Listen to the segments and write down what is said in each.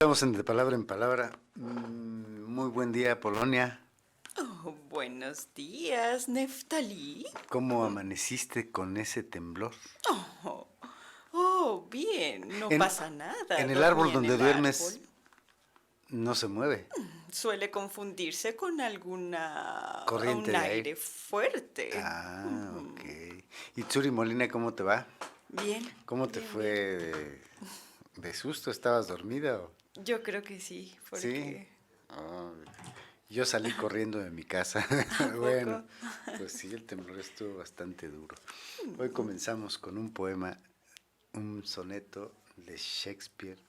Estamos en De Palabra en Palabra. Muy buen día, Polonia. Oh, buenos días, Neftalí. ¿Cómo amaneciste con ese temblor? Bien, no En, pasa nada. en el Dormí árbol en donde el árbol. duermes no se mueve. Suele confundirse con Corriente un de aire. aire fuerte. Ok. ¿Y Tsuri Molina, cómo te va? Bien, ¿Cómo te bien, fue bien. de susto? ¿Estabas dormida? Yo creo que sí, Sí. porque Oh, yo salí corriendo de mi casa. ¿a Bueno, poco? pues sí, el temblor estuvo bastante duro. Hoy comenzamos con un poema, un soneto de Shakespeare.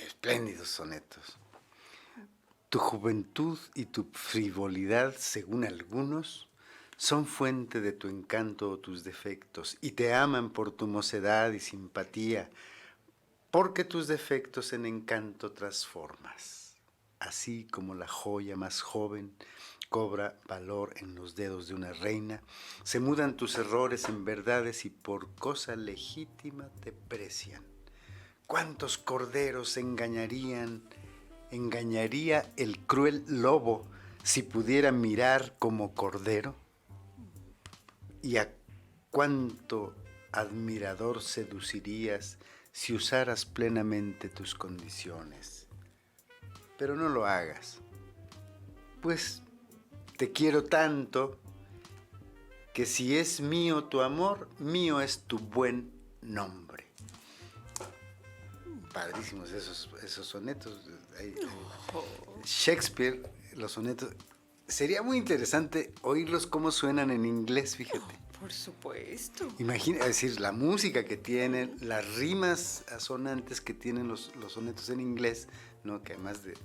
Espléndidos sonetos. Tu juventud y tu frivolidad, según algunos, son fuente de tu encanto o tus defectos, y te aman por tu mocedad y simpatía, porque tus defectos en encanto transformas. Así como la joya más joven cobra valor en los dedos de una reina, se mudan tus errores en verdades y por cosa legítima te precian. ¿Cuántos corderos engañaría el cruel lobo si pudiera mirar como cordero? ¿Y a cuánto admirador seducirías si usaras plenamente tus condiciones? Pero no lo hagas, pues te quiero tanto que si es mío tu amor, mío es tu buen nombre. Padrísimos esos sonetos. Shakespeare, los sonetos. Sería muy interesante oírlos cómo suenan en inglés, fíjate. Por supuesto. Imagina, es decir, la música que tienen, las rimas asonantes que tienen los sonetos en inglés, ¿no? Que además del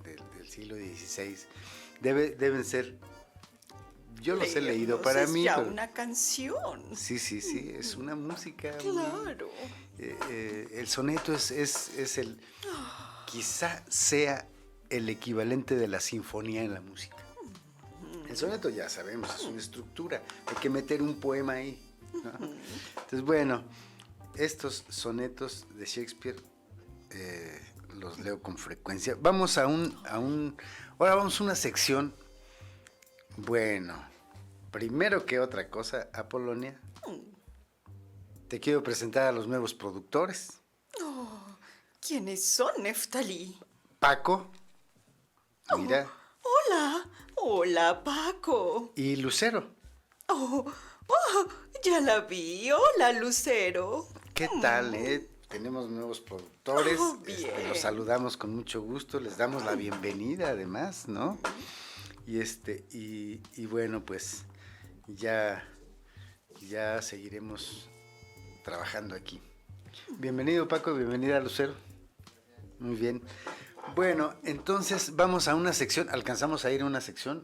siglo XVI, deben ser, yo los he leído para Es mí. ya Pero, una canción. sí, es una música. Claro. El soneto es el, quizá sea el equivalente de la sinfonía en la música. El soneto ya sabemos, es una estructura, hay que meter un poema ahí, ¿no? Entonces, bueno, estos sonetos de Shakespeare los leo con frecuencia. Vamos ahora vamos a una sección. Bueno, primero que otra cosa, Apolonia, te quiero presentar a los nuevos productores. ¿Quiénes son, Neftalí? Paco, mira, Hola, Paco. y Lucero. Ya la vi. Hola, Lucero. ¿Qué tal, Tenemos nuevos productores, Bien. los saludamos con mucho gusto, les damos la bienvenida además, ¿no? Y bueno, pues ya seguiremos trabajando aquí. Bienvenido, Paco, bienvenida, Lucero. Muy bien. Bueno, entonces vamos a una sección, alcanzamos a ir a una sección,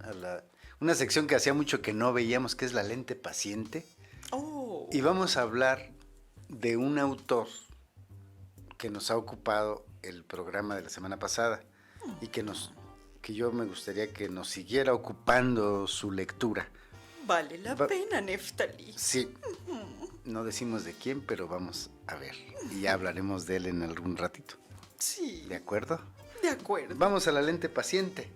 una sección que hacía mucho que no veíamos, que es La Lente Paciente. Y vamos a hablar de un autor que nos ha ocupado el programa de la semana pasada y que yo me gustaría que nos siguiera ocupando su lectura. Vale la pena, Neftalí. Sí, no decimos de quién, pero vamos a ver y ya hablaremos de él en algún ratito. Sí. ¿De acuerdo? De acuerdo. Vamos a La Lente Paciente.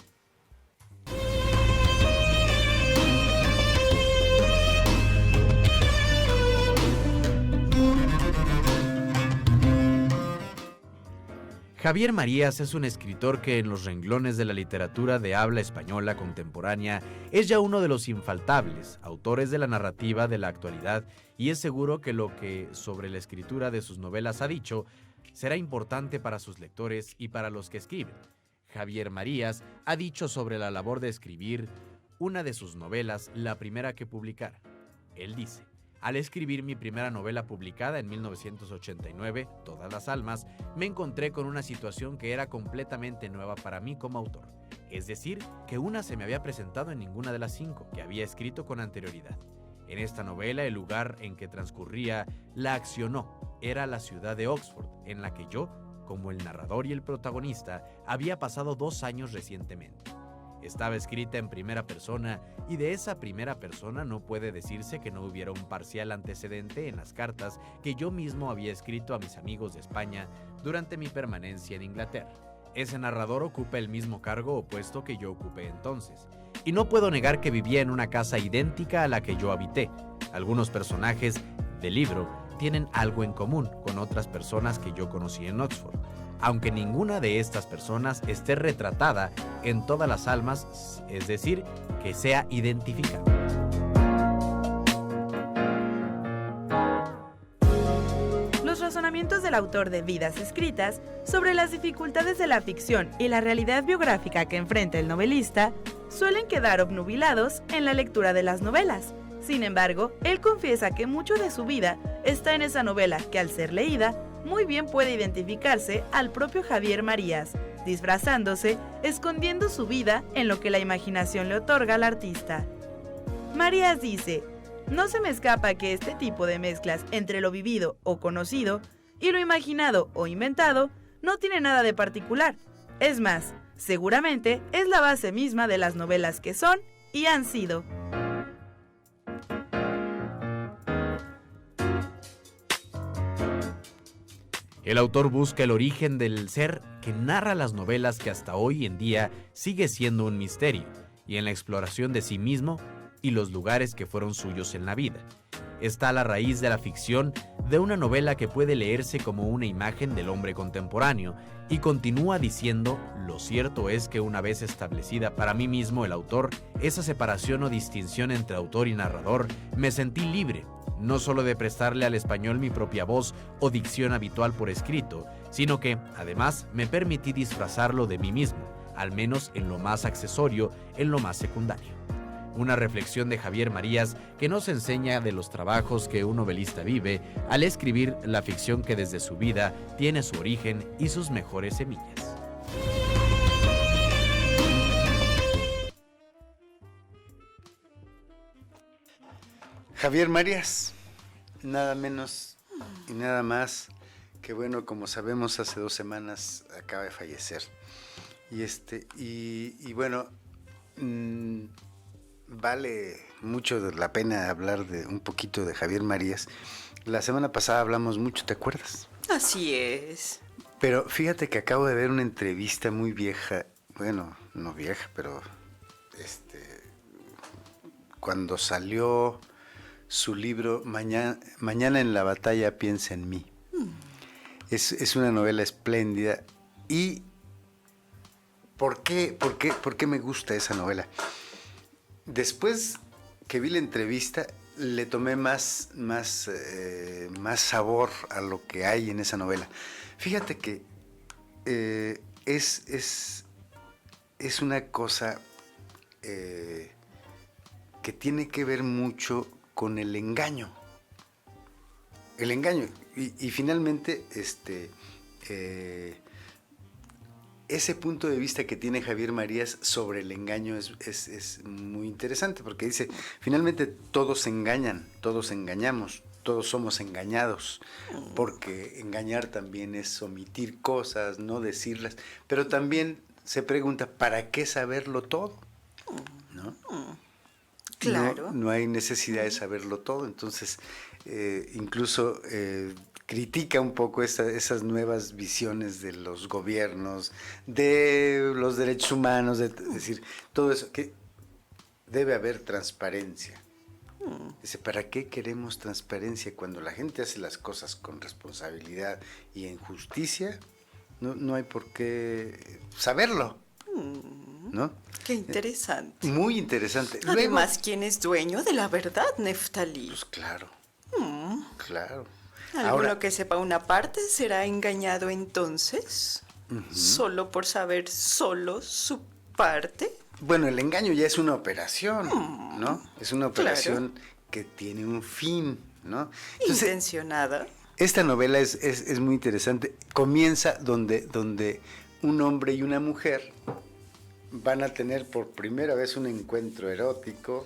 Javier Marías es un escritor que en los renglones de la literatura de habla española contemporánea es ya uno de los infaltables autores de la narrativa de la actualidad, y es seguro que lo que sobre la escritura de sus novelas ha dicho será importante para sus lectores y para los que escriben. Javier Marías ha dicho sobre la labor de escribir una de sus novelas, la primera que publicara. Él dice: al escribir mi primera novela publicada en 1989, Todas las almas, me encontré con una situación que era completamente nueva para mí como autor. Es decir, que una se me había presentado en ninguna de las 5 que había escrito con anterioridad. En esta novela, el lugar en que transcurría la acción era la ciudad de Oxford, en la que yo, como el narrador y el protagonista, había pasado 2 años recientemente. Estaba escrita en primera persona y de esa primera persona no puede decirse que no hubiera un parcial antecedente en las cartas que yo mismo había escrito a mis amigos de España durante mi permanencia en Inglaterra. Ese narrador ocupa el mismo cargo o puesto que yo ocupé entonces, y no puedo negar que vivía en una casa idéntica a la que yo habité. Algunos personajes del libro tienen algo en común con otras personas que yo conocí en Oxford, aunque ninguna de estas personas esté retratada en todas las almas, es decir, que sea identificada. Los razonamientos del autor de Vidas Escritas sobre las dificultades de la ficción y la realidad biográfica que enfrenta el novelista suelen quedar obnubilados en la lectura de las novelas. Sin embargo, él confiesa que mucho de su vida está en esa novela que, al ser leída, muy bien puede identificarse al propio Javier Marías, disfrazándose, escondiendo su vida en lo que la imaginación le otorga al artista. Marías dice: "No se me escapa que este tipo de mezclas entre lo vivido o conocido y lo imaginado o inventado no tiene nada de particular. Es más, seguramente es la base misma de las novelas que son y han sido". El autor busca el origen del ser que narra las novelas que hasta hoy en día sigue siendo un misterio, y en la exploración de sí mismo y los lugares que fueron suyos en la vida. Está a la raíz de la ficción de una novela que puede leerse como una imagen del hombre contemporáneo, y continúa diciendo: "Lo cierto es que una vez establecida para mí mismo el autor esa separación o distinción entre autor y narrador, me sentí libre, no solo de prestarle al español mi propia voz o dicción habitual por escrito, sino que, además, me permití disfrazarlo de mí mismo, al menos en lo más accesorio, en lo más secundario". Una reflexión de Javier Marías que nos enseña de los trabajos que un novelista vive al escribir la ficción que desde su vida tiene su origen y sus mejores semillas. Javier Marías, nada menos y nada más que, bueno, como sabemos, hace 2 semanas acaba de fallecer. Y bueno, vale mucho la pena hablar de un poquito de Javier Marías. La semana pasada hablamos mucho, ¿te acuerdas? Así es. Pero fíjate que acabo de ver una entrevista muy vieja, bueno, no vieja, pero cuando salió su libro Mañana en la batalla piensa en mí. Es una novela espléndida. ¿Y por qué me gusta esa novela? Después que vi la entrevista, le tomé más sabor a lo que hay en esa novela. Fíjate que es una cosa que tiene que ver mucho con el engaño. El engaño. Y finalmente, ese punto de vista que tiene Javier Marías sobre el engaño es muy interesante, porque dice, finalmente todos se engañan, todos engañamos, todos somos engañados, porque engañar también es omitir cosas, no decirlas, pero también se pregunta, ¿para qué saberlo todo? ¿No? Claro. No hay necesidad de saberlo todo, entonces incluso critica un poco esas nuevas visiones de los gobiernos, de los derechos humanos, es decir, todo eso, que debe haber transparencia. Dice, ¿para qué queremos transparencia cuando la gente hace las cosas con responsabilidad y en justicia? No hay por qué saberlo, ¿no? Qué interesante. Muy interesante. Además, Luego, ¿quién es dueño de la verdad, Neftalí? pues claro, claro. ¿Alguno Ahora, que sepa una parte será engañado entonces? ¿Solo por saber solo su parte? bueno, el engaño ya es una operación, ¿no? Es una Claro. operación que tiene un fin, ¿no? Entonces, Intencionada. esta novela es muy interesante. Comienza donde un hombre y una mujer van a tener por primera vez un encuentro erótico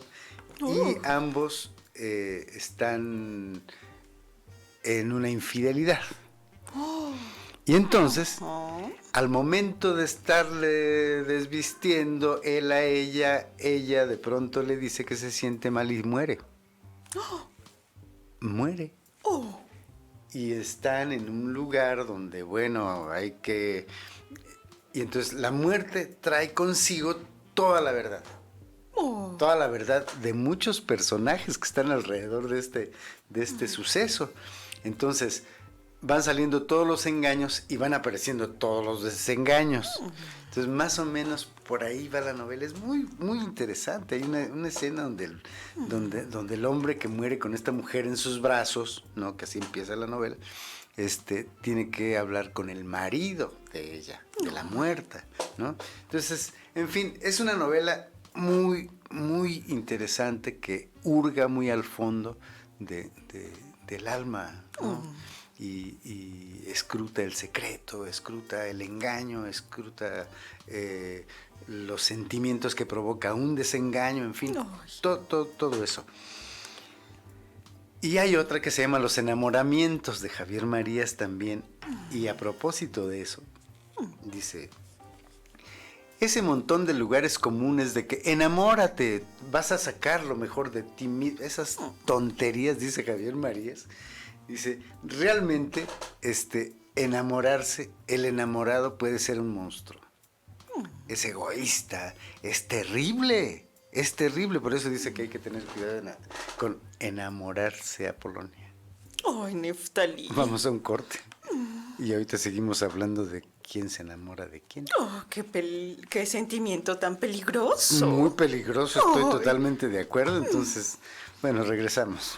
y ambos están en una infidelidad. Y entonces, Ajá. al momento de estarle desvistiendo él a ella de pronto le dice que se siente mal y muere. Muere. Oh, Y están en un lugar donde, bueno, hay que... Y entonces la muerte trae consigo toda la verdad. oh. Toda la verdad de muchos personajes que están alrededor de este suceso. Entonces, van saliendo todos los engaños y van apareciendo todos los desengaños. Entonces, más o menos por ahí va la novela. Es muy, muy interesante. Hay una escena donde el hombre que muere con esta mujer en sus brazos, ¿no? Que así empieza la novela, tiene que hablar con el marido de ella, de la muerta, ¿no? Entonces, en fin, es una novela muy, muy interesante que hurga muy al fondo del alma, ¿no? Y escruta el secreto, escruta el engaño, escruta los sentimientos que provoca un desengaño, en fin, todo eso. Y hay otra que se llama Los enamoramientos de Javier Marías también, y a propósito de eso, dice: ese montón de lugares comunes de que enamórate, vas a sacar lo mejor de ti mismo, esas tonterías, dice Javier Marías. Dice, realmente, enamorarse, el enamorado puede ser un monstruo. Es egoísta, es terrible, por eso dice que hay que tener cuidado con enamorarse a Polonia. Ay, Neftalí. Vamos a un corte. Y ahorita seguimos hablando de quién se enamora de quién. Oh, qué sentimiento tan peligroso. Muy peligroso, estoy Ay. totalmente de acuerdo. Entonces, bueno, regresamos.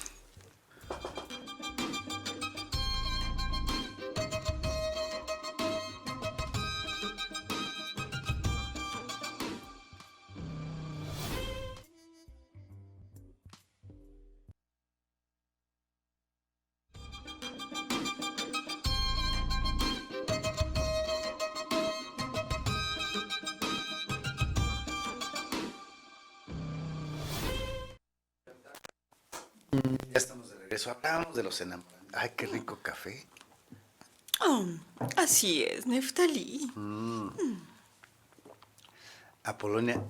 Ya estamos de regreso. Hablábamos de los enamorados. Ay, qué rico café. Oh, así es, Neftalí. A Polonia,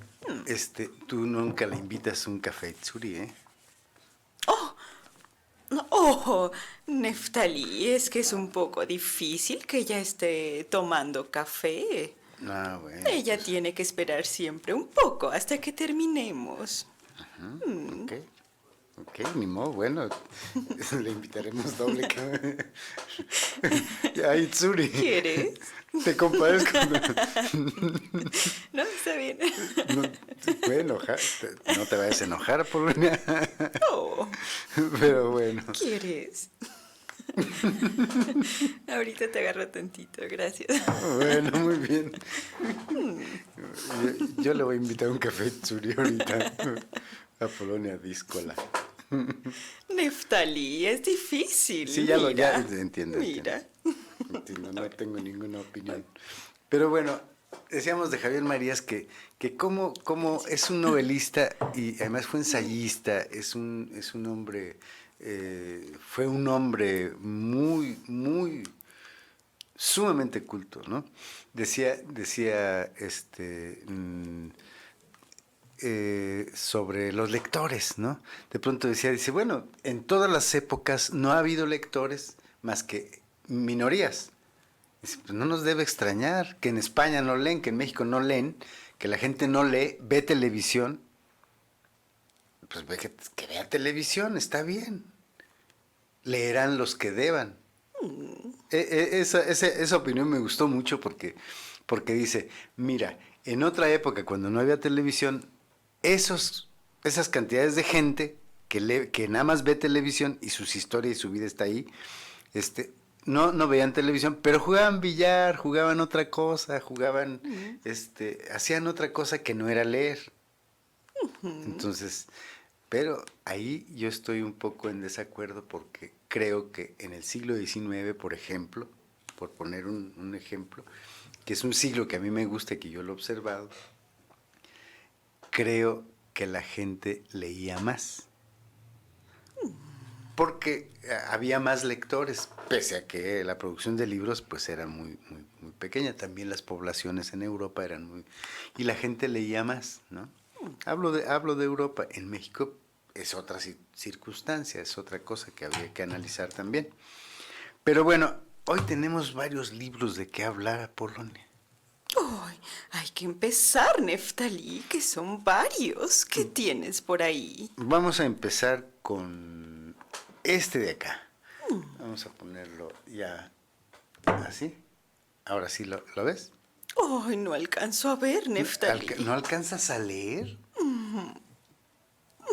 tú nunca le invitas un café Tsuri, ¿eh? Oh, Neftalí, es que es un poco difícil que ella esté tomando café. Ah, bueno. Ella tiene que esperar siempre un poco hasta que terminemos. Ok, ni modo, bueno, le invitaremos doble. Ay, Tsuri. ¿Quieres? Te compadezco. No, está bien. No, te puede enojar. No te vayas a enojar, Polonia. Oh, Pero bueno. ¿quieres? Ahorita te agarro tantito, gracias. Bueno, muy bien. Yo le voy a invitar un café Tsuri ahorita a Polonia Díscola. Neftalí, es difícil. Sí, ya Mira, entiendo. Mira. Entiendo, no tengo ninguna opinión. Pero bueno, decíamos de Javier Marías que como es un novelista y además fue ensayista, es un hombre, fue un hombre muy, muy, sumamente culto, ¿no? Decía sobre los lectores, ¿no? De pronto dice, bueno, en todas las épocas no ha habido lectores más que minorías. Dice, pues no nos debe extrañar que en España no leen, que en México no leen, que la gente no lee, ve televisión. Pues ve que vea televisión, está bien. Leerán los que deban. Esa opinión me gustó mucho porque dice, mira, en otra época cuando no había televisión, esas cantidades de gente que nada más ve televisión y sus historias y su vida está ahí, no veían televisión, pero jugaban billar, jugaban otra cosa, hacían otra cosa que no era leer. Entonces, pero ahí yo estoy un poco en desacuerdo porque creo que en el siglo XIX, por ejemplo, por poner un ejemplo, que es un siglo que a mí me gusta y que yo lo he observado, creo que la gente leía más. porque había más lectores, pese a que la producción de libros pues era muy, muy, muy pequeña. También las poblaciones en Europa eran muy... y la gente leía más, ¿no? Hablo de Europa. En México es otra circunstancia, es otra cosa que habría que analizar también. Pero bueno, hoy tenemos varios libros de qué hablar, Polonia. Ay, hay que empezar, Neftalí, que son varios. ¿Qué tienes por ahí? Vamos a empezar con este de acá. Vamos a ponerlo ya así. Ahora sí, ¿lo ves? Ay, no alcanzo a ver, Neftalí. ¿No alcanzas a leer?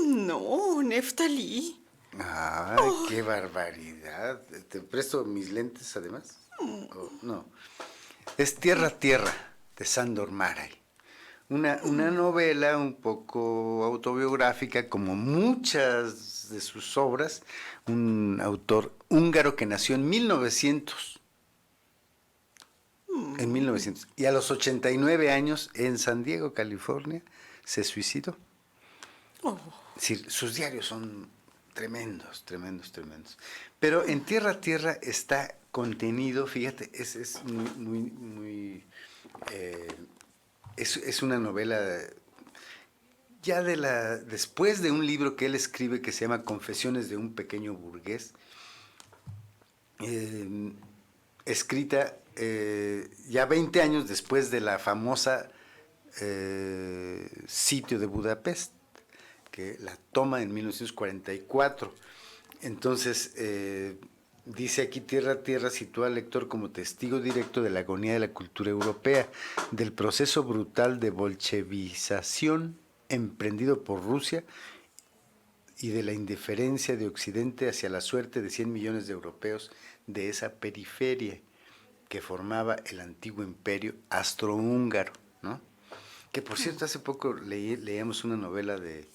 No, Neftalí. ¡Ay, qué barbaridad! ¿Te presto mis lentes además? No. Es Tierra, de Sándor Márai. Una novela un poco autobiográfica, como muchas de sus obras. Un autor húngaro que nació en 1900. En 1900. Y a los 89 años, en San Diego, California, se suicidó. Es decir, sus diarios son tremendos, tremendos, tremendos. Pero en Tierra está contenido, fíjate, es muy es una novela ya después de un libro que él escribe que se llama Confesiones de un pequeño burgués, escrita ya 20 años después de la famosa sitio de Budapest, que la toma en 1944. Entonces, dice aquí Tierra sitúa al lector como testigo directo de la agonía de la cultura europea, del proceso brutal de bolchevización emprendido por Rusia y de la indiferencia de Occidente hacia la suerte de 100 millones de europeos de esa periferia que formaba el antiguo imperio austrohúngaro, ¿no? Que por cierto, hace poco leíamos una novela de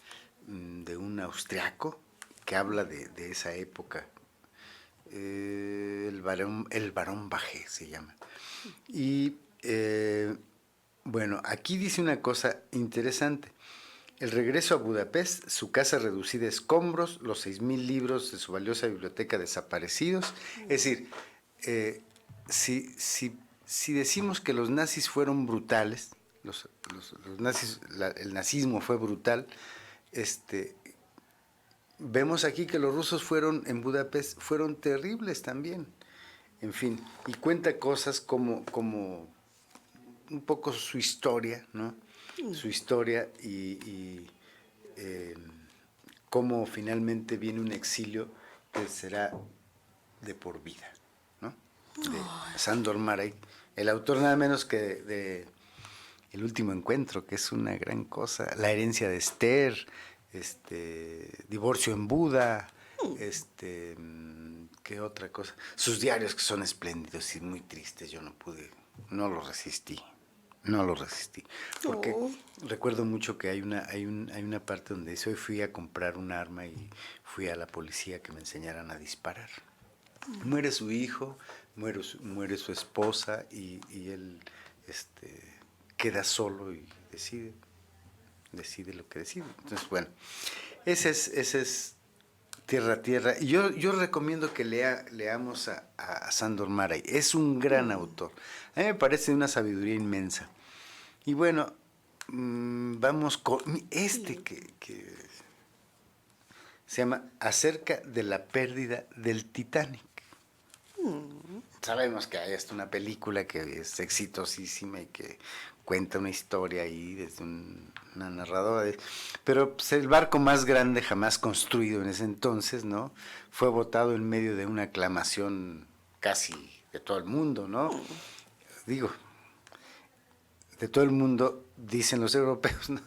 un austriaco que habla de esa época. El barón Bajé se llama. Y bueno, aquí dice una cosa interesante. El regreso a Budapest, su casa reducida a escombros, los 6,000 libros de su valiosa biblioteca desaparecidos. Es decir, si decimos que los nazis fueron brutales, los nazis, el nazismo fue brutal, vemos aquí que los rusos en Budapest fueron terribles también. En fin, y cuenta cosas como un poco su historia, ¿no? Su historia y cómo finalmente viene un exilio que será de por vida, ¿no? De Sándor Márai, el autor nada menos que de El último encuentro, que es una gran cosa, La herencia de Esther, Divorcio en Buda, ¿qué otra cosa? Sus diarios, que son espléndidos y muy tristes. Yo no los resistí. Porque recuerdo mucho que hay una parte donde dice: hoy fui a comprar un arma y fui a la policía que me enseñaran a disparar. Muere su hijo, muere su esposa y él queda solo y decide lo que decide. Entonces, bueno, ese es Tierra. Y yo recomiendo que leamos a Sándor Márai. Es un gran autor. A mí me parece de una sabiduría inmensa. Y bueno, vamos con que se llama Acerca de la pérdida del Titanic. Sabemos que hay hasta una película que es exitosísima y que cuenta una historia ahí desde una narradora. Pero pues, el barco más grande jamás construido en ese entonces, ¿no? Fue botado en medio de una aclamación casi de todo el mundo, ¿no? Digo, de todo el mundo, dicen los europeos, ¿no?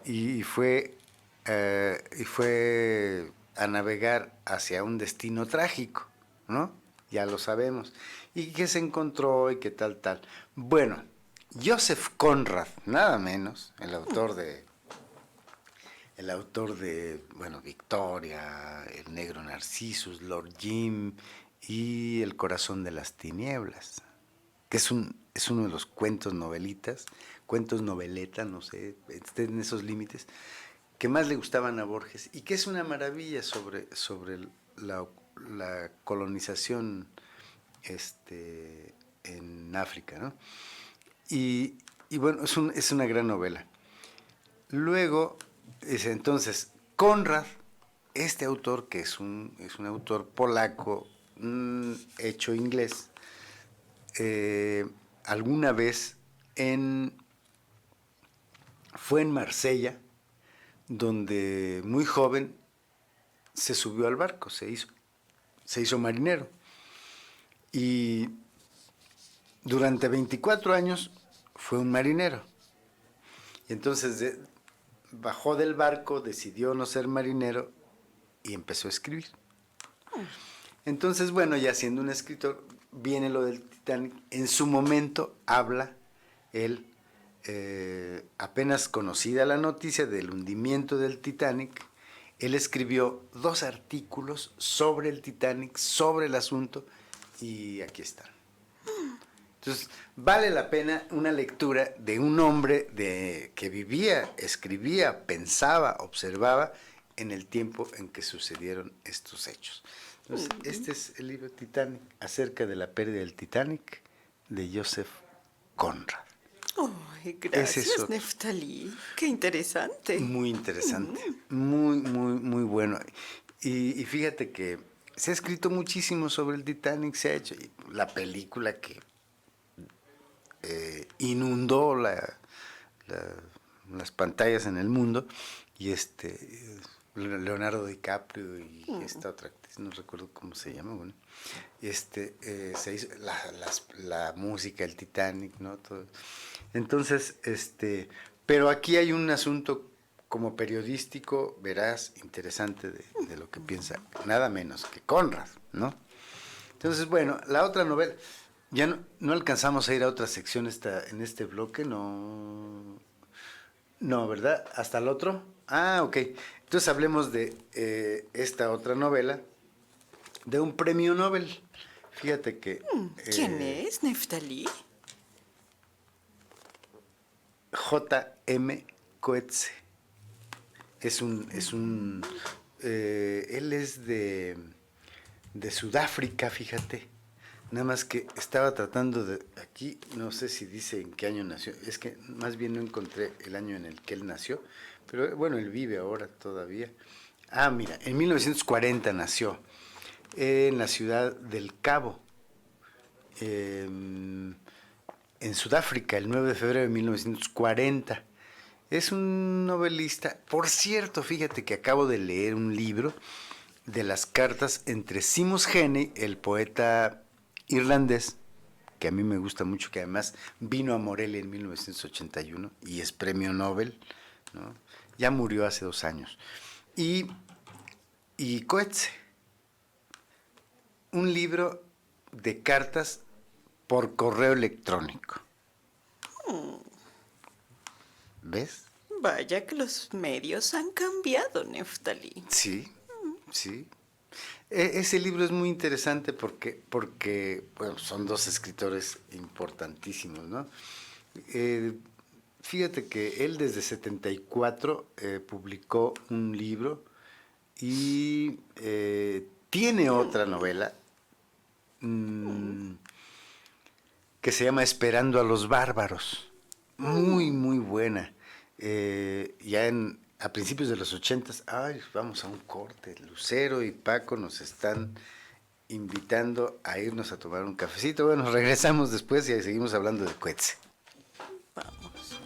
Y fue a navegar hacia un destino trágico, ¿no? Ya lo sabemos. Y que se encontró y que tal. Bueno, Joseph Conrad, nada menos, el autor de bueno, Victoria, El negro Narcissus, Lord Jim y El corazón de las tinieblas, que es uno de los cuentos noveleta, no sé, en esos límites, que más le gustaban a Borges y que es una maravilla sobre la colonización en África, ¿no? Y bueno, es una gran novela. Luego, entonces, Konrad, este autor, que es un autor polaco, hecho inglés, alguna vez fue en Marsella, donde muy joven se subió al barco, se hizo marinero. Y durante 24 años fue un marinero. Y entonces bajó del barco, decidió no ser marinero y empezó a escribir. Entonces, bueno, ya siendo un escritor, viene lo del Titanic. En su momento habla él, apenas conocida la noticia del hundimiento del Titanic, él escribió 2 artículos sobre el Titanic, sobre el asunto, y aquí están. Entonces, vale la pena una lectura de un hombre que vivía, escribía, pensaba, observaba en el tiempo en que sucedieron estos hechos. Entonces, este es el libro Titanic, acerca de la pérdida del Titanic, de Joseph Conrad. Ay, gracias, Neftalí. Qué interesante. Muy interesante, muy, muy, muy bueno. Y fíjate que se ha escrito muchísimo sobre el Titanic, se ha hecho la película que inundó las pantallas en el mundo, y Leonardo DiCaprio y esta otra actriz, no recuerdo cómo se llama, bueno, se hizo la música, el Titanic, ¿no? Todo. Entonces, pero aquí hay un asunto como periodístico, veraz, interesante de lo que piensa, nada menos que Konrad, ¿no? Entonces, bueno, la otra novela, ya no alcanzamos a ir a otra sección en este bloque, no, ¿verdad? ¿Hasta el otro? Ah, ok. Entonces hablemos de esta otra novela, de un premio Nobel. Fíjate que... ¿Quién es, Neftalí? J.M. Coetzee. Él es de Sudáfrica, fíjate. Nada más que estaba tratando aquí, no sé si dice en qué año nació, es que más bien no encontré el año en el que él nació, pero bueno, él vive ahora todavía. Ah, mira, en 1940 nació, en la ciudad del Cabo, en Sudáfrica, el 9 de febrero de 1940. Es un novelista. Por cierto, fíjate que acabo de leer un libro de las cartas entre Seamus Heaney, el poeta irlandés, que a mí me gusta mucho, que además vino a Morelia en 1981 y es premio Nobel, ¿no? Ya murió hace 2 años. Y Coetzee, un libro de cartas por correo electrónico. ¿Ves? Vaya que los medios han cambiado, Neftalí. Sí, sí. Ese libro es muy interesante porque bueno, son 2 escritores importantísimos, ¿no? Fíjate que él desde 74 publicó un libro y tiene otra novela que se llama Esperando a los bárbaros. Muy, muy buena. Ya a principios de los 80, vamos a un corte. Lucero y Paco nos están invitando a irnos a tomar un cafecito. Bueno, regresamos después y seguimos hablando de Coetzee. Vamos.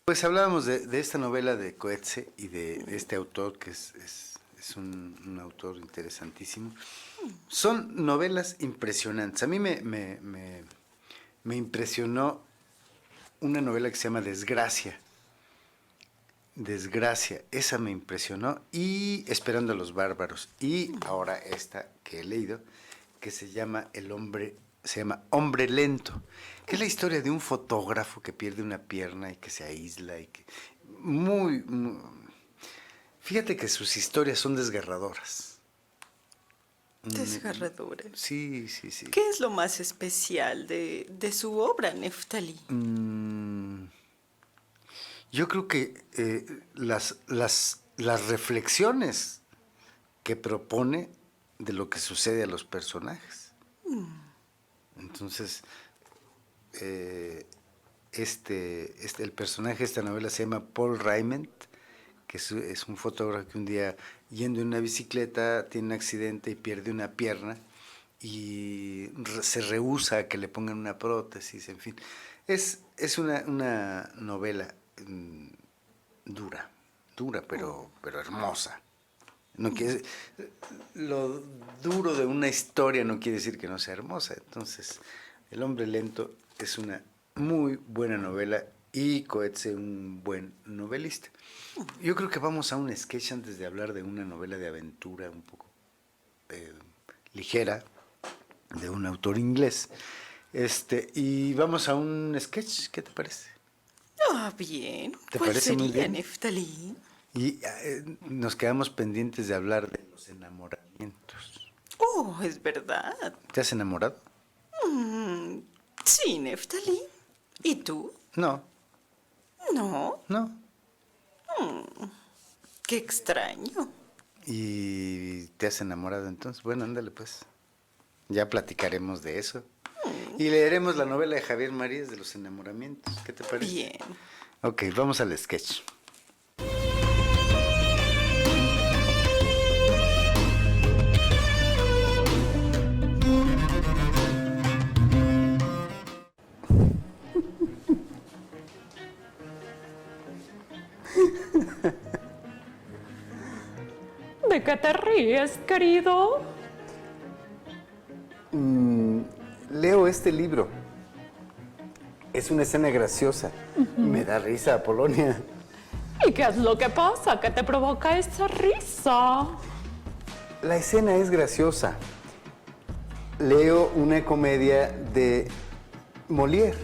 Pues hablábamos de esta novela de Coetzee y de este autor que es un autor interesantísimo. Son novelas impresionantes. A mí me impresionó una novela que se llama Desgracia, Desgracia, esa me impresionó, y Esperando a los bárbaros, y ahora esta que he leído, que se llama Hombre Lento, que es la historia de un fotógrafo que pierde una pierna y que se aísla, y que fíjate que sus historias son desgarradoras. Desgarradora. Sí. ¿Qué es lo más especial de su obra, Neftalí? Yo creo que las reflexiones que propone de lo que sucede a los personajes. Entonces, el personaje de esta novela se llama Paul Raymond, que es un fotógrafo que un día, yendo en una bicicleta, tiene un accidente y pierde una pierna y se rehúsa a que le pongan una prótesis, en fin. Es una novela dura, pero hermosa. Lo duro de una historia no quiere decir que no sea hermosa. Entonces, El Hombre Lento es una muy buena novela y Coetzee un buen novelista. Yo creo que vamos a un sketch antes de hablar de una novela de aventura un poco ligera, de un autor inglés. Y vamos a un sketch, ¿qué te parece? Bien. ¿Te ¿Cuál parece muy sería, bien? Neftalí? Y nos quedamos pendientes de hablar de los enamoramientos. Oh, es verdad. ¿Te has enamorado? Sí, Neftalí. ¿Y tú? No. No. Qué extraño. ¿Y te has enamorado entonces? Bueno, ándale pues. Ya platicaremos de eso. Y leeremos la novela de Javier Marías de los enamoramientos. ¿Qué te parece? Bien. Ok, vamos al sketch. ¿De qué te ríes, querido? Leo este libro. Es una escena graciosa. Me da risa, Apolonia. ¿Y qué es lo que pasa que te provoca esa risa? La escena es graciosa. Leo una comedia de Molière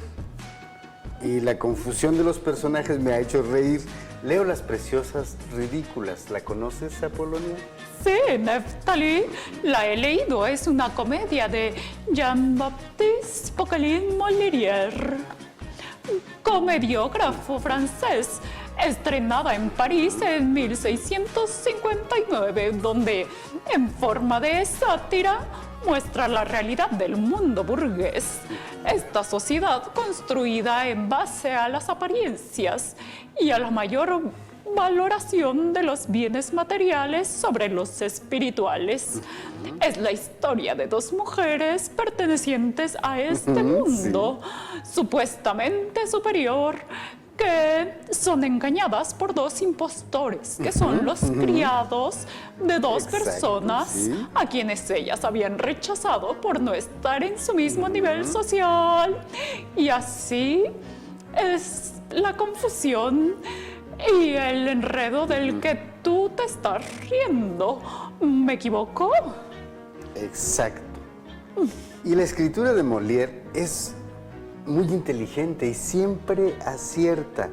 y la confusión de los personajes me ha hecho reír. Leo Las Preciosas Ridículas. ¿La conoces, Apolonia? Sí, Neftalí, la he leído. Es una comedia de Jean-Baptiste Poquelin Molière, comediógrafo francés, estrenada en París en 1659, donde, en forma de sátira, muestra la realidad del mundo burgués. Esta sociedad construida en base a las apariencias y a la mayor valoración de los bienes materiales sobre los espirituales. Es la historia de dos mujeres pertenecientes a este mundo, supuestamente superior, que son engañadas por dos impostores, que son los criados de dos personas a quienes ellas habían rechazado por no estar en su mismo nivel social. Y así es la confusión y el enredo del que tú te estás riendo. ¿Me equivoco? Exacto. Y la escritura de Molière es muy inteligente y siempre acierta.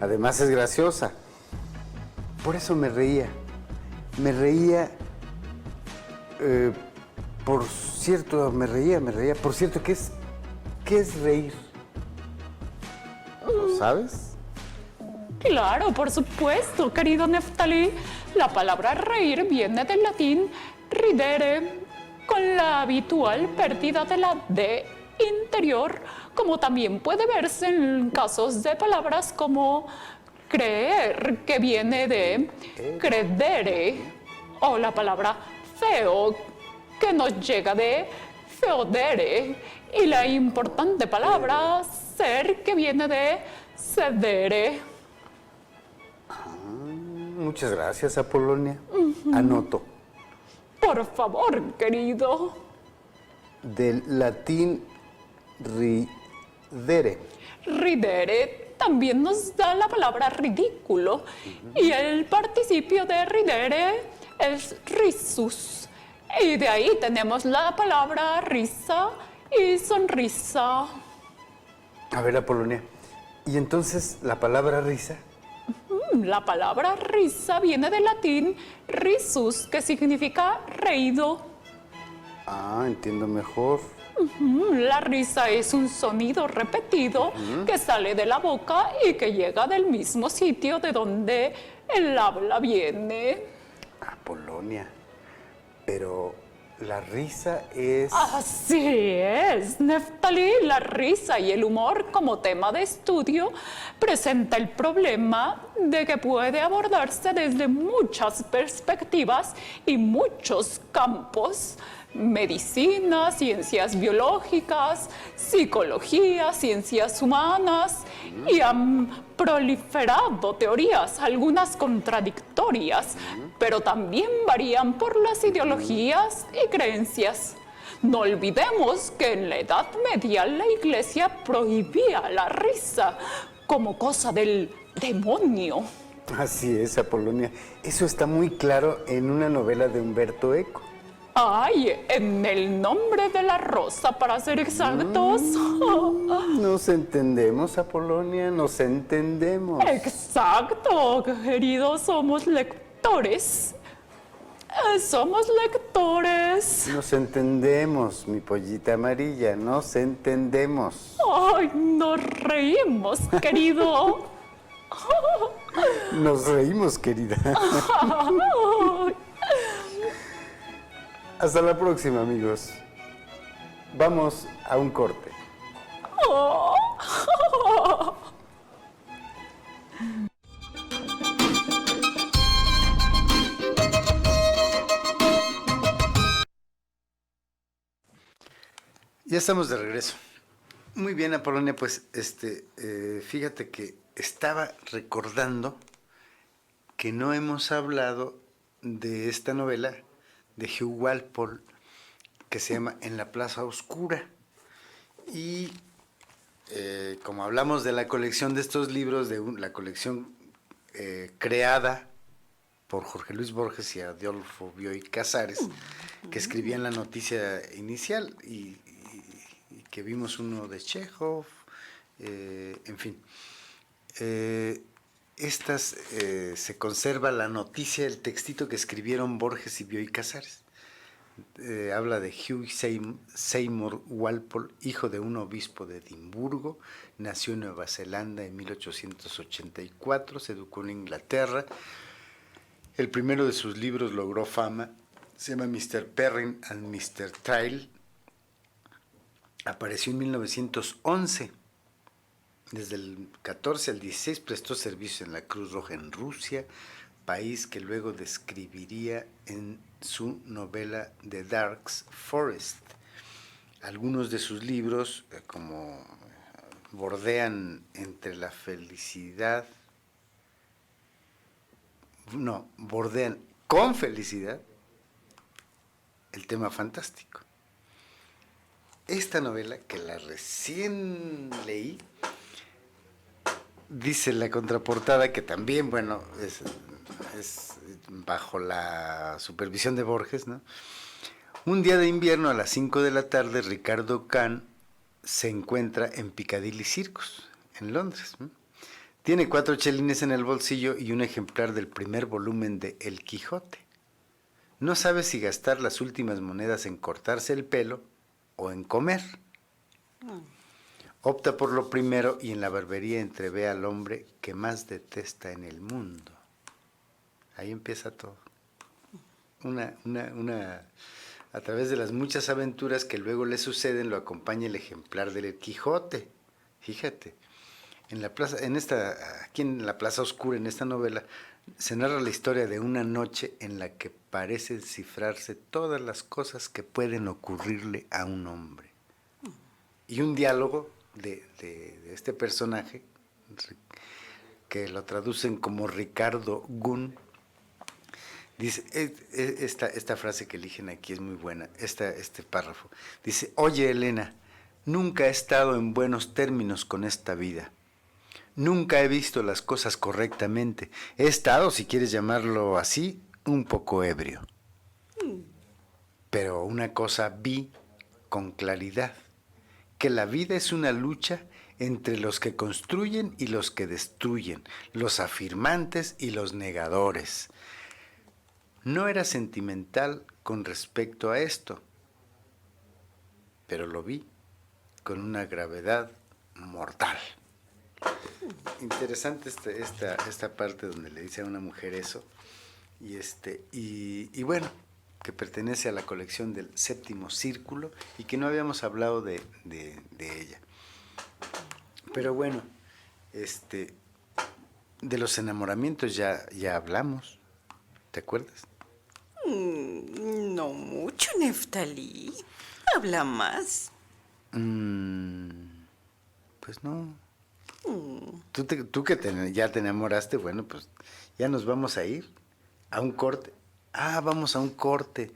Además es graciosa. Por eso me reía. Me reía, por cierto, Por cierto, ¿qué es reír? ¿Lo sabes? Claro, por supuesto, querido Neftalí. La palabra reír viene del latín ridere, con la habitual pérdida de la D interior, como también puede verse en casos de palabras como creer, que viene de credere, o la palabra feo, que nos llega de feodere, y la importante palabra ser, que viene de cedere. Muchas gracias, Apolonia. Anoto. Por favor, querido. Del latín ridere. Ridere también nos da la palabra ridículo. Y el participio de ridere es risus. Y de ahí tenemos la palabra risa y sonrisa. A ver, Apolonia. ¿Y entonces la palabra risa? La palabra risa viene del latín risus, que significa reído. Ah, entiendo mejor. La risa es un sonido repetido que sale de la boca y que llega del mismo sitio de donde el habla viene. Apolonia. Pero la risa es... Así es, Neftalí. La risa y el humor como tema de estudio presenta el problema de que puede abordarse desde muchas perspectivas y muchos campos. Medicina, ciencias biológicas, psicología, ciencias humanas, y han proliferado teorías, algunas contradictorias, pero también varían por las ideologías y creencias. No olvidemos que en la Edad Media la Iglesia prohibía la risa como cosa del demonio. Así es, Apolonia. Eso está muy claro en una novela de Humberto Eco. Ay, en el nombre de la rosa, para ser exactos. Nos entendemos, Apolonia, nos entendemos. Exacto, queridos, somos lectores. Somos lectores. Nos entendemos, mi pollita amarilla, nos entendemos. Ay, nos reímos, querido. Nos reímos, querida. Hasta la próxima, amigos. Vamos a un corte. Ya estamos de regreso. Muy bien, Apolonia, pues fíjate que estaba recordando que no hemos hablado de esta novela de Hugh Walpole que se llama En la Plaza Oscura. Y como hablamos de la colección de estos libros, la colección creada por Jorge Luis Borges y Adolfo Bioy Casares, que escribían la noticia inicial y que vimos uno de Chekhov, en fin. Se conserva la noticia, el textito que escribieron Borges y Bioy Casares. Habla de Hugh Seymour Walpole, hijo de un obispo de Edimburgo, nació en Nueva Zelanda en 1884, se educó en Inglaterra. El primero de sus libros logró fama, se llama Mr. Perrin and Mr. Tyle. Apareció en 1911. Desde el 14 al 16 prestó servicio en la Cruz Roja en Rusia, país que luego describiría en su novela The Dark Forest. Algunos de sus libros, como bordean con felicidad el tema fantástico. Esta novela, que la recién leí, dice la contraportada, que también, bueno, es bajo la supervisión de Borges, ¿no? Un día de invierno a las 5 de la tarde, Ricardo Kahn se encuentra en Piccadilly Circus, en Londres, ¿no? Tiene 4 chelines en el bolsillo y un ejemplar del primer volumen de El Quijote. No sabe si gastar las últimas monedas en cortarse el pelo o en comer. Opta por lo primero y en la barbería entrevé al hombre que más detesta en el mundo. Ahí empieza todo. A través de las muchas aventuras que luego le suceden, lo acompaña el ejemplar del Quijote. Fíjate, aquí en la Plaza Oscura, en esta novela, se narra la historia de una noche en la que parece descifrarse todas las cosas que pueden ocurrirle a un hombre. Y un diálogo de este personaje, que lo traducen como Ricardo Gunn, dice, esta frase que eligen aquí es muy buena, este párrafo. Dice: oye, Elena, nunca he estado en buenos términos con esta vida. Nunca he visto las cosas correctamente. He estado, si quieres llamarlo así, un poco ebrio. Pero una cosa vi con claridad, que la vida es una lucha entre los que construyen y los que destruyen, los afirmantes y los negadores. No era sentimental con respecto a esto, pero lo vi con una gravedad mortal. Interesante esta parte donde le dice a una mujer eso, y bueno, que pertenece a la colección del Séptimo Círculo y que no habíamos hablado de ella. Pero bueno, de los enamoramientos ya hablamos, ¿te acuerdas? No mucho, Neftalí. Habla más. Pues no. Tú que ya te enamoraste, bueno, pues ya nos vamos a ir a un corte. Ah, vamos a un corte.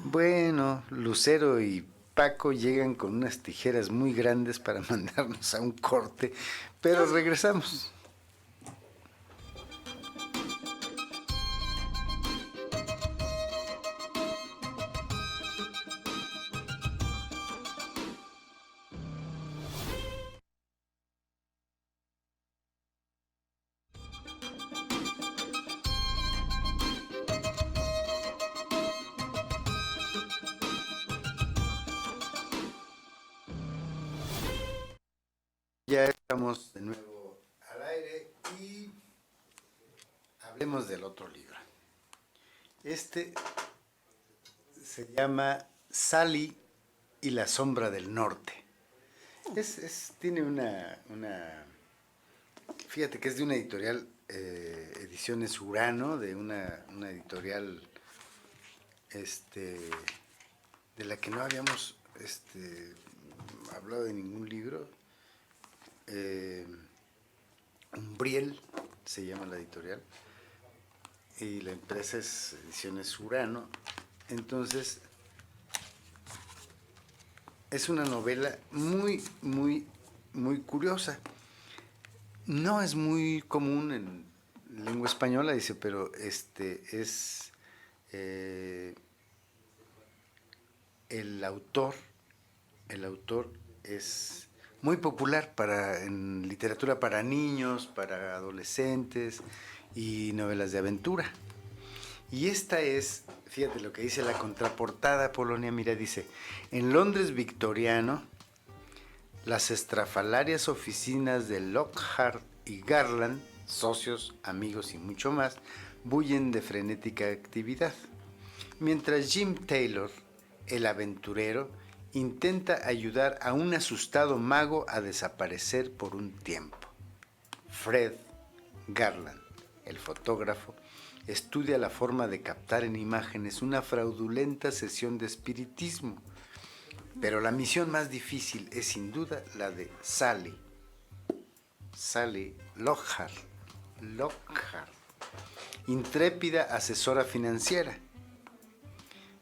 Bueno, Lucero y Paco llegan con unas tijeras muy grandes para mandarnos a un corte, pero regresamos. Ya estamos de nuevo al aire y hablemos del otro libro. Este se llama Sally y la sombra del norte. Tiene una... Fíjate que es de una editorial, Ediciones Urano, de una editorial de la que no habíamos hablado de ningún libro. Umbriel se llama la editorial y la empresa es Ediciones Urano. Entonces es una novela muy curiosa. No es muy común en lengua española, dice, pero el autor es muy popular en literatura para niños, para adolescentes y novelas de aventura. Y esta es, fíjate lo que dice la contraportada, Polonia, mira, dice, en Londres victoriano, las estrafalarias oficinas de Lockhart y Garland, socios, amigos y mucho más, bullen de frenética actividad. Mientras Jim Taylor, el aventurero, intenta ayudar a un asustado mago a desaparecer por un tiempo. Fred Garland, el fotógrafo, estudia la forma de captar en imágenes una fraudulenta sesión de espiritismo. Pero la misión más difícil es sin duda la de Sally Lockhart, intrépida asesora financiera.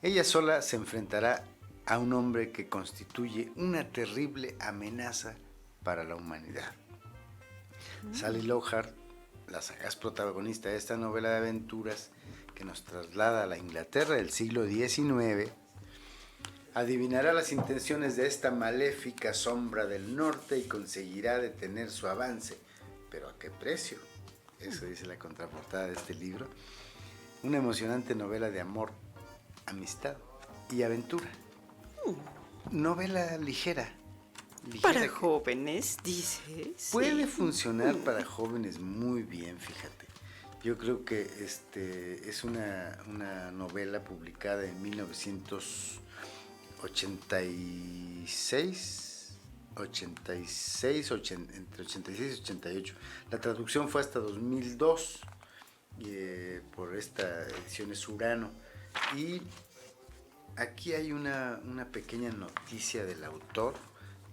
Ella sola se enfrentará a un hombre que constituye una terrible amenaza para la humanidad. Sally Lockhart, la sagaz protagonista de esta novela de aventuras que nos traslada a la Inglaterra del siglo XIX, adivinará las intenciones de esta maléfica sombra del norte y conseguirá detener su avance. ¿Pero a qué precio? Eso dice la contraportada de este libro. Una emocionante novela de amor, amistad y aventura. Novela ligera. Para jóvenes, dices. Puede funcionar para jóvenes muy bien, fíjate. Yo creo que es una novela publicada en 1986, entre 86 y 88. La traducción fue hasta 2002 por esta Ediciones Urano. Y aquí hay una pequeña noticia del autor,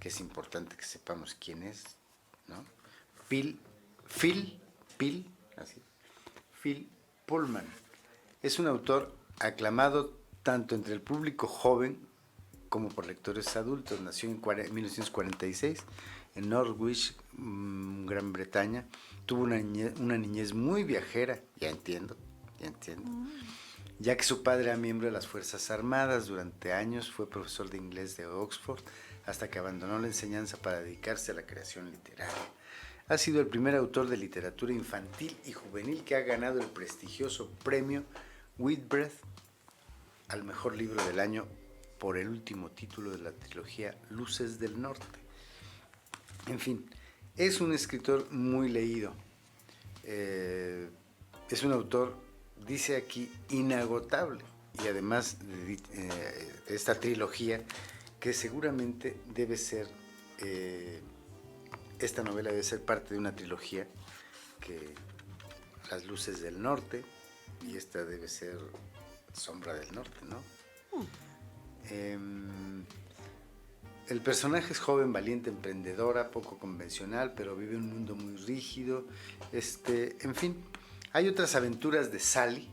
que es importante que sepamos quién es, ¿no? Phil Pullman. Es un autor aclamado tanto entre el público joven como por lectores adultos. Nació en 1946 en Norwich, Gran Bretaña. Tuvo una niñez muy viajera, ya entiendo. Ya que su padre era miembro de las Fuerzas Armadas, durante años fue profesor de inglés de Oxford, hasta que abandonó la enseñanza para dedicarse a la creación literaria. Ha sido el primer autor de literatura infantil y juvenil que ha ganado el prestigioso premio Whitbread al mejor libro del año por el último título de la trilogía Luces del Norte. En fin, es un escritor muy leído. Es un autor, dice aquí, inagotable. Y además de esta trilogía, que seguramente debe ser, esta novela debe ser parte de una trilogía, que Las Luces del Norte, y esta debe ser Sombra del Norte, ¿no? El personaje es joven, valiente, emprendedora, poco convencional, pero vive un mundo muy rígido. En fin, hay otras aventuras de Sally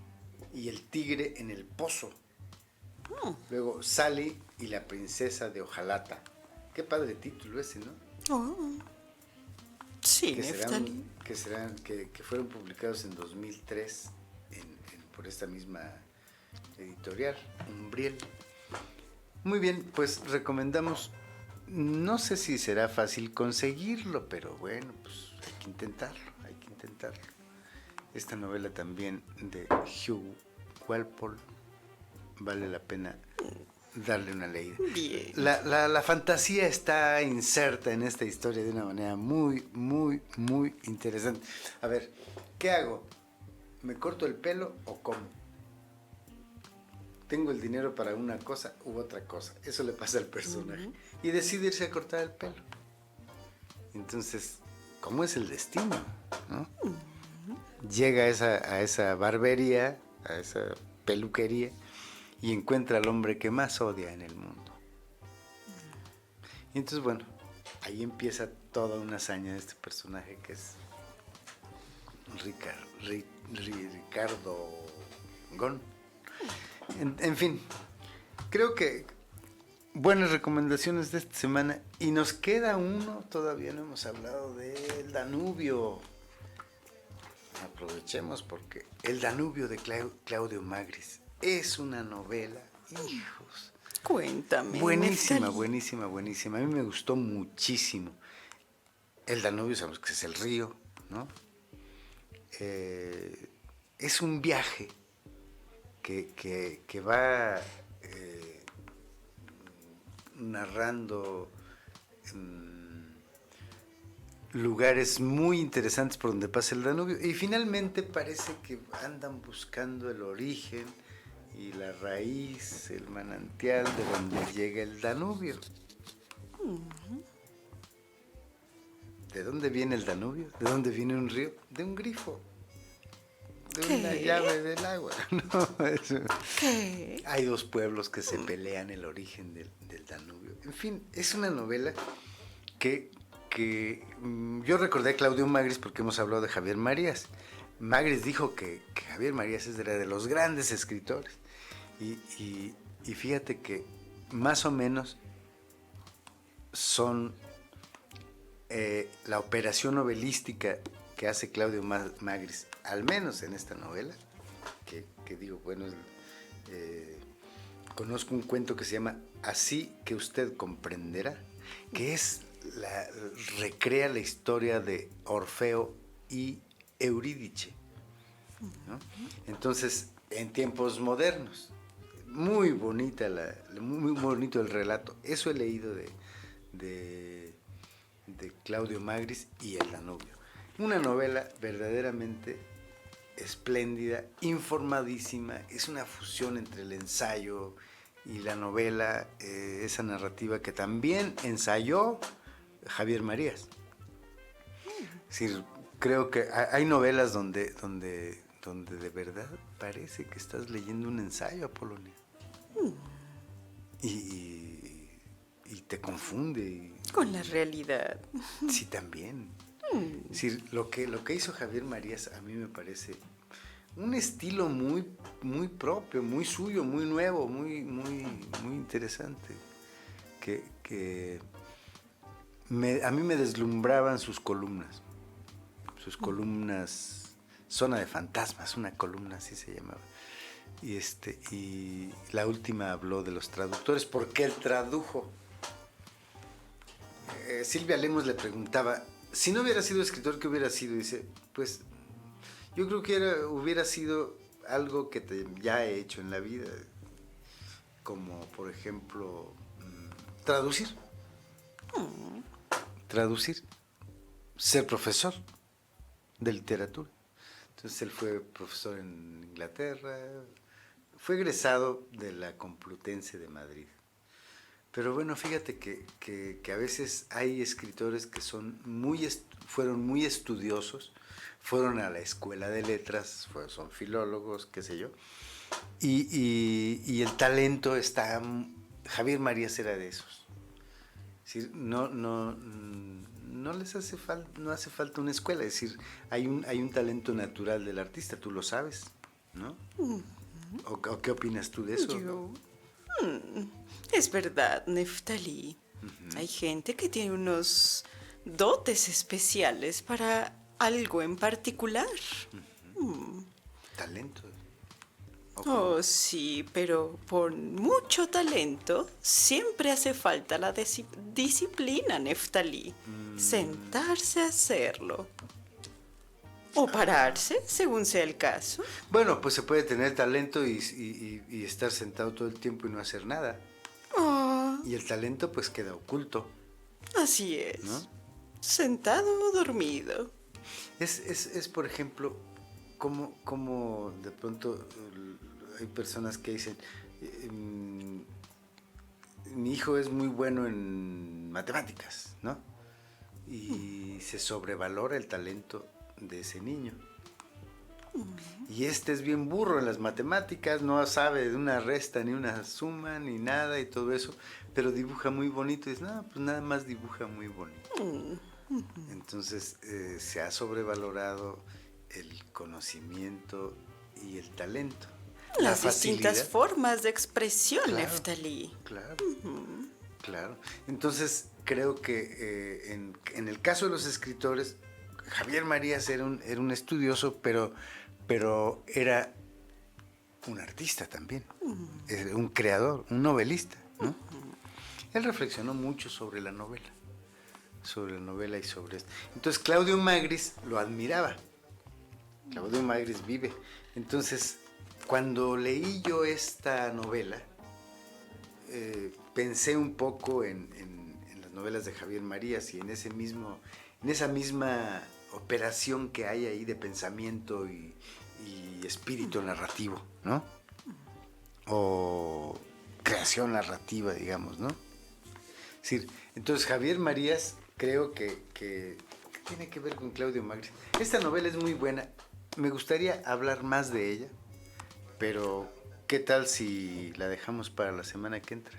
y el tigre en el pozo. Luego Sally y la princesa de Ojalata. Qué padre título ese, ¿no? Sí, que fueron publicados en 2003 por esta misma editorial, Umbriel. Muy bien, pues recomendamos. No sé si será fácil conseguirlo, pero bueno, pues hay que intentarlo. Esta novela también de Hugh Walpole vale la pena darle una leída. Bien. La fantasía está inserta en esta historia de una manera muy, muy, muy interesante. A ver, ¿qué hago? ¿Me corto el pelo o cómo? Tengo el dinero para una cosa u otra cosa. Eso le pasa al personaje. Y decide irse a cortar el pelo. Entonces, ¿cómo es el destino? ¿No? Llega a esa barbería, a esa peluquería, y encuentra al hombre que más odia en el mundo. Y entonces, bueno, ahí empieza toda una hazaña de este personaje que es Ricardo Gon. En fin, creo que buenas recomendaciones de esta semana, y nos queda uno, todavía no hemos hablado del Danubio. Aprovechemos, porque El Danubio de Claudio Magris es una novela, hijos. Cuéntame. Buenísima. A mí me gustó muchísimo. El Danubio, sabemos que es el río, ¿no? Es un viaje que va narrando lugares muy interesantes por donde pasa el Danubio, y finalmente parece que andan buscando el origen y la raíz, el manantial de donde llega el Danubio. ¿De dónde viene el Danubio? ¿De dónde viene un río? De un grifo. De una llave del agua. No, ¿Qué? hay dos pueblos que se pelean el origen del Danubio. En fin, es una novela que yo recordé a Claudio Magris porque hemos hablado de Javier Marías. Magris dijo que Javier Marías era de los grandes escritores. Y fíjate que más o menos son la operación novelística que hace Claudio Magris, al menos en esta novela, que digo, bueno, conozco un cuento que se llama Así que usted comprenderá, que recrea la historia de Orfeo y Eurídice, ¿no? Entonces, en tiempos modernos, muy bonita muy bonito el relato. Eso he leído de Claudio Magris y El Danubio. Una novela verdaderamente espléndida, informadísima. Es una fusión entre el ensayo y la novela, esa narrativa que también ensayó Javier Marías. Es decir, creo que hay novelas donde de verdad parece que estás leyendo un ensayo, Apolonia. Y te confunde. Con la realidad. Sí, también. Es decir, lo que hizo Javier Marías a mí me parece un estilo muy, muy propio, muy suyo, muy nuevo, muy, muy, muy interesante. Que a mí me deslumbraban sus columnas. Sus columnas, Zona de Fantasmas, una columna así se llamaba. Y la última habló de los traductores, porque él tradujo. Silvia Lemos le preguntaba, si no hubiera sido escritor, ¿qué hubiera sido? Y dice, pues yo creo que hubiera sido algo que ya he hecho en la vida, como por ejemplo, traducir, ser profesor de literatura. Entonces él fue profesor en Inglaterra, fue egresado de la Complutense de Madrid. Pero bueno, fíjate que a veces hay escritores que fueron muy estudiosos, fueron a la escuela de letras, son filólogos, qué sé yo, y el talento está... Javier Marías era de esos. Es decir, no les hace falta, no hace falta una escuela, es decir, hay un talento natural del artista, tú lo sabes, ¿no? ¿O qué opinas tú de eso? Es verdad, Neftalí. Hay gente que tiene unos dotes especiales para algo en particular. Talento. Oh, sí, pero por mucho talento siempre hace falta la disciplina, Neftalí. Sentarse a hacerlo. O pararse, según sea el caso. Bueno, pues se puede tener talento y estar sentado todo el tiempo y no hacer nada. Oh, Y el talento pues queda oculto, así es. ¿no? Sentado o dormido. Es por ejemplo, como de pronto hay personas que dicen, mi hijo es muy bueno en matemáticas, ¿no? Y se sobrevalora el talento de ese niño. Y este es bien burro en las matemáticas, no sabe de una resta, ni una suma, ni nada y todo eso, pero dibuja muy bonito. Y dices, no, pues nada más dibuja muy bonito. Entonces se ha sobrevalorado el conocimiento y el talento. Las distintas formas de expresión, Claro, Neftalí. Claro, claro. Entonces creo que en el caso de los escritores, Javier Marías era un estudioso, pero era un artista también, un creador, un novelista, ¿no? Él reflexionó mucho sobre la novela y sobre esto. Entonces Claudio Magris lo admiraba. Claudio Magris vive. Entonces, cuando leí yo esta novela, pensé un poco en las novelas de Javier Marías y en esa misma operación que hay ahí de pensamiento y espíritu narrativo, ¿no? O creación narrativa, digamos, ¿no? Es decir, entonces Javier Marías creo que tiene que ver con Claudio Magris. Esta novela es muy buena, me gustaría hablar más de ella, pero ¿qué tal si la dejamos para la semana que entra?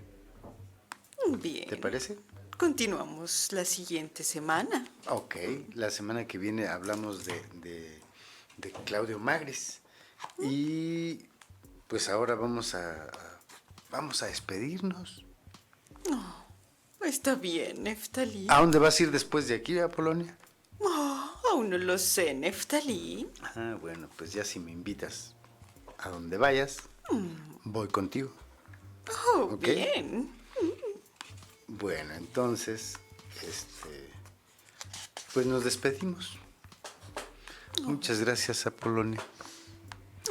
Bien. ¿Te parece? Continuamos la siguiente semana. Ok, la semana que viene hablamos de Claudio Magris. Y pues ahora vamos a despedirnos. Está bien, Neftalí. ¿A dónde vas a ir después de aquí, a Polonia? Aún no lo sé, Neftalí. Ah, bueno, pues ya si me invitas a donde vayas, voy contigo. Oh, Ok. bien. Bueno, entonces, pues nos despedimos. Muchas gracias, Apolonia.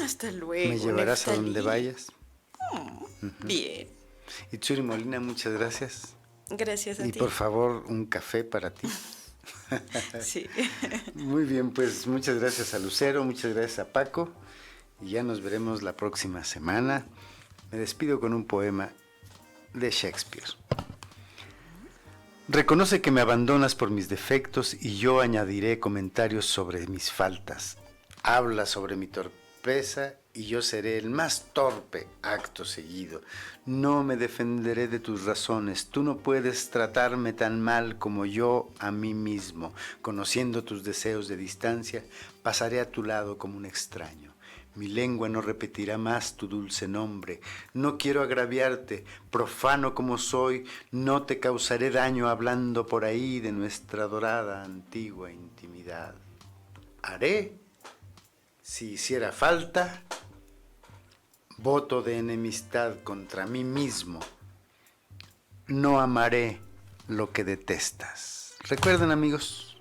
Hasta luego. Me llevarás a Neftalí. donde vayas. Bien. Y Tsuri Molina, muchas gracias. Gracias a Y ti. por favor, un café para ti. Sí. Muy bien, pues muchas gracias a Lucero, muchas gracias a Paco. Y ya nos veremos la próxima semana. Me despido con un poema de Shakespeare. Reconoce que me abandonas por mis defectos y yo añadiré comentarios sobre mis faltas. Habla sobre mi torpeza y yo seré el más torpe acto seguido. No me defenderé de tus razones. Tú no puedes tratarme tan mal como yo a mí mismo. Conociendo tus deseos de distancia, pasaré a tu lado como un extraño. Mi lengua no repetirá más tu dulce nombre. No quiero agraviarte, profano como soy, no te causaré daño hablando por ahí de nuestra dorada antigua intimidad. Haré, si hiciera falta, voto de enemistad contra mí mismo. No amaré lo que detestas. Recuerden, amigos,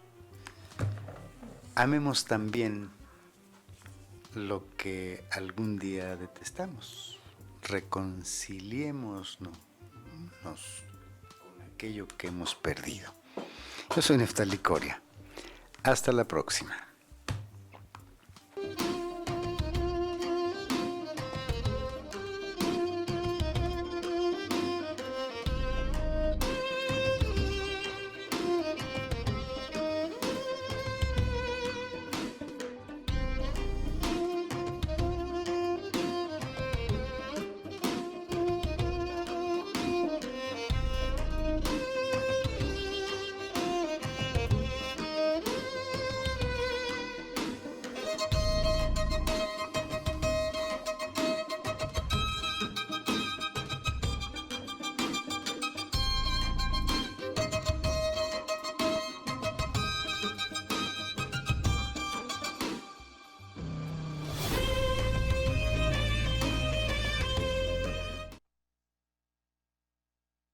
amemos también lo que algún día detestamos. Reconciliémonos con aquello que hemos perdido. Yo soy Neftalí Coria. Hasta la próxima.